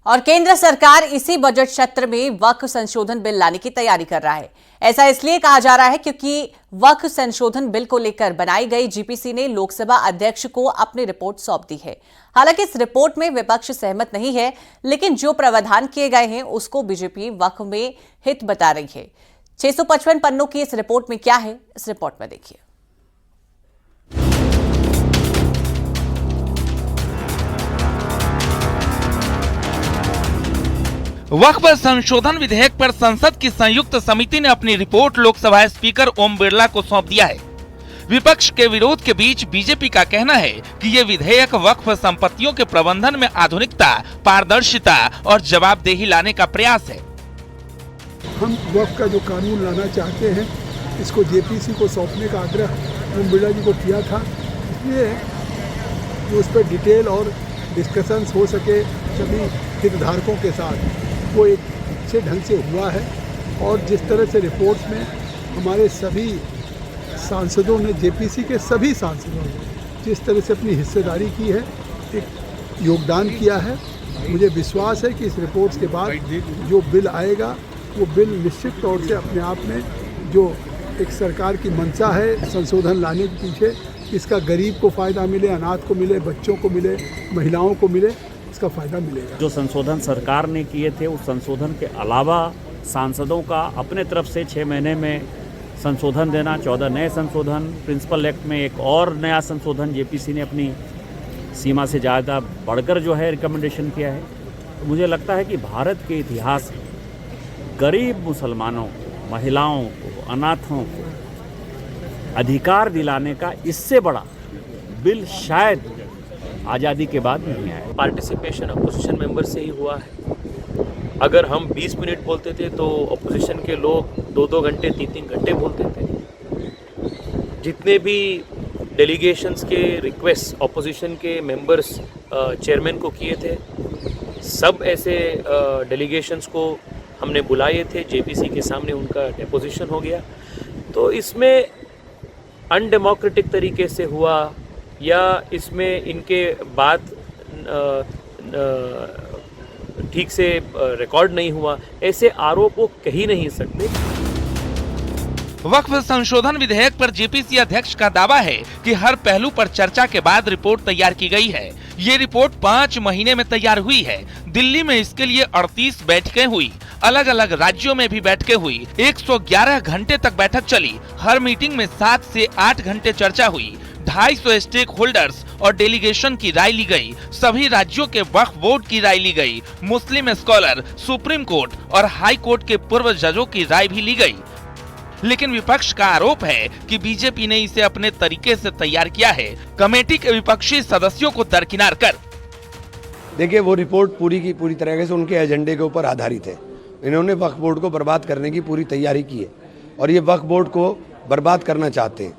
और केंद्र सरकार इसी बजट सत्र में वक्फ संशोधन बिल लाने की तैयारी कर रहा है। ऐसा इसलिए कहा जा रहा है क्योंकि वक्फ संशोधन बिल को लेकर बनाई गई जीपीसी ने लोकसभा अध्यक्ष को अपनी रिपोर्ट सौंप दी है। हालांकि इस रिपोर्ट में विपक्ष सहमत नहीं है, लेकिन जो प्रावधान किए गए हैं उसको बीजेपी वक्फ में हित बता रही है। 655 पन्नों की इस रिपोर्ट में क्या है, इस रिपोर्ट में देखिए। वक्फ संशोधन विधेयक पर संसद की संयुक्त समिति ने अपनी रिपोर्ट लोकसभा स्पीकर ओम बिरला को सौंप दिया है। विपक्ष के विरोध के बीच बीजेपी का कहना है कि ये विधेयक वक्फ संपत्तियों के प्रबंधन में आधुनिकता, पारदर्शिता और जवाबदेही लाने का प्रयास है। हम वक्फ का जो कानून लाना चाहते हैं, इसको जेपीसी को सौंपने का आग्रह ओम बिरला जी को किया था, इसलिए जो उस पर डिटेल और डिस्कशंस हो सके सभी हितधारकों के साथ, वो एक अच्छे ढंग से हुआ है। और जिस तरह से रिपोर्ट्स में हमारे सभी सांसदों ने, जेपीसी के सभी सांसदों ने जिस तरह से अपनी हिस्सेदारी की है, एक योगदान किया है, मुझे विश्वास है कि इस रिपोर्ट्स के बाद जो बिल आएगा वो बिल निश्चित तौर से अपने आप में जो एक सरकार की मंशा है संशोधन लाने के पीछे, इसका गरीब को फ़ायदा मिले, अनाथ को मिले, बच्चों को मिले, महिलाओं को मिले, इसका फ़ायदा मिलेगा। जो संशोधन सरकार ने किए थे उस संशोधन के अलावा सांसदों का अपने तरफ से 6 महीने में संशोधन देना, 14 नए संशोधन, प्रिंसिपल एक्ट में एक और नया संशोधन जेपीसी ने अपनी सीमा से ज़्यादा बढ़कर जो है रिकमेंडेशन किया है। तो मुझे लगता है कि भारत के इतिहास में गरीब मुसलमानों को, महिलाओं को, अनाथों को अधिकार दिलाने का इससे बड़ा बिल शायद आज़ादी के बाद नहीं आया। पार्टिसिपेशन अपोजिशन मेंबर से ही हुआ है। अगर हम 20 मिनट बोलते थे तो अपोजिशन के लोग 2-2 घंटे, 3-3 घंटे बोलते थे। जितने भी डेलीगेशंस के रिक्वेस्ट अपोजिशन के मेंबर्स चेयरमैन को किए थे, सब ऐसे डेलीगेशंस को हमने बुलाए थे, जेपीसी के सामने उनका डेपोजिशन हो गया। तो इसमें अनडेमोक्रेटिक तरीके से हुआ या इसमें इनके बात ठीक से रिकॉर्ड नहीं हुआ, ऐसे आरोप वो कह ही नहीं सकते। वक्फ संशोधन विधेयक पर जेपीसी अध्यक्ष का दावा है कि हर पहलू पर चर्चा के बाद रिपोर्ट तैयार की गई है। ये रिपोर्ट 5 महीने में तैयार हुई है। दिल्ली में इसके लिए 38 बैठकें हुई, अलग अलग राज्यों में भी बैठकें हुई। 111 घंटे तक बैठक चली। हर मीटिंग में 7 से 8 घंटे चर्चा हुई। 250 स्टेक होल्डर्स और डेलीगेशन की राय ली गई। सभी राज्यों के वक्फ बोर्ड की राय ली गई। मुस्लिम स्कॉलर, सुप्रीम कोर्ट और हाई कोर्ट के पूर्व जजों की राय भी ली गई। लेकिन विपक्ष का आरोप है कि बीजेपी ने इसे अपने तरीके से तैयार किया है, कमेटी के विपक्षी सदस्यों को दरकिनार कर। देखिए, वो रिपोर्ट पूरी की पूरी तरीके से उनके एजेंडे के ऊपर आधारित है। इन्होंने वक्फ बोर्ड को बर्बाद करने की पूरी तैयारी की है और ये वक्फ बोर्ड को बर्बाद करना चाहते हैं।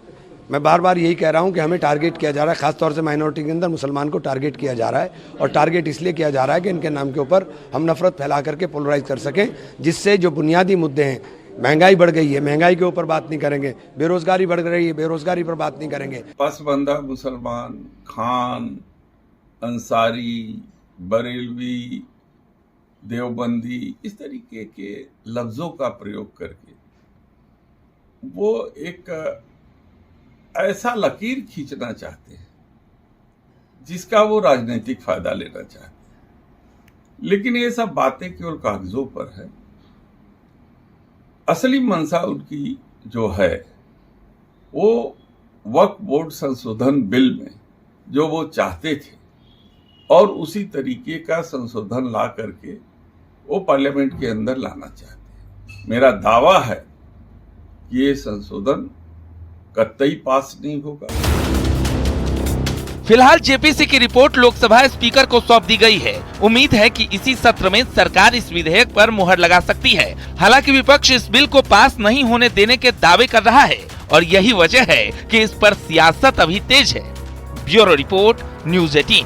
मैं बार बार यही कह रहा हूं कि हमें टारगेट किया जा रहा है, खासतौर से माइनॉरिटी के अंदर मुसलमान को टारगेट किया जा रहा है। और टारगेट इसलिए किया जा रहा है कि इनके नाम के ऊपर हम नफरत फैला करके पोलराइज कर सकें, जिससे जो बुनियादी मुद्दे हैं, महंगाई बढ़ गई है, महंगाई के ऊपर बात नहीं करेंगे, बेरोजगारी बढ़ रही है, बेरोजगारी पर बात नहीं करेंगे। पसबंदा मुसलमान, खान, अंसारी, बरेलवी, देवबंदी, इस तरीके के लफ्जों का प्रयोग करके वो एक ऐसा लकीर खींचना चाहते हैं जिसका वो राजनीतिक फायदा लेना चाहते हैं। लेकिन ये सब बातें केवल कागजों पर है। असली मंशा उनकी जो है वो वक्फ बोर्ड संशोधन बिल में जो वो चाहते थे और उसी तरीके का संशोधन ला करके वो पार्लियामेंट के अंदर लाना चाहते हैं। मेरा दावा है कि ये संशोधन कतई पास नहीं होगा। फिलहाल जेपीसी की रिपोर्ट लोकसभा स्पीकर को सौंप दी गई है। उम्मीद है कि इसी सत्र में सरकार इस विधेयक पर मुहर लगा सकती है। हालांकि विपक्ष इस बिल को पास नहीं होने देने के दावे कर रहा है और यही वजह है कि इस पर सियासत अभी तेज है। Bureau report, news 18।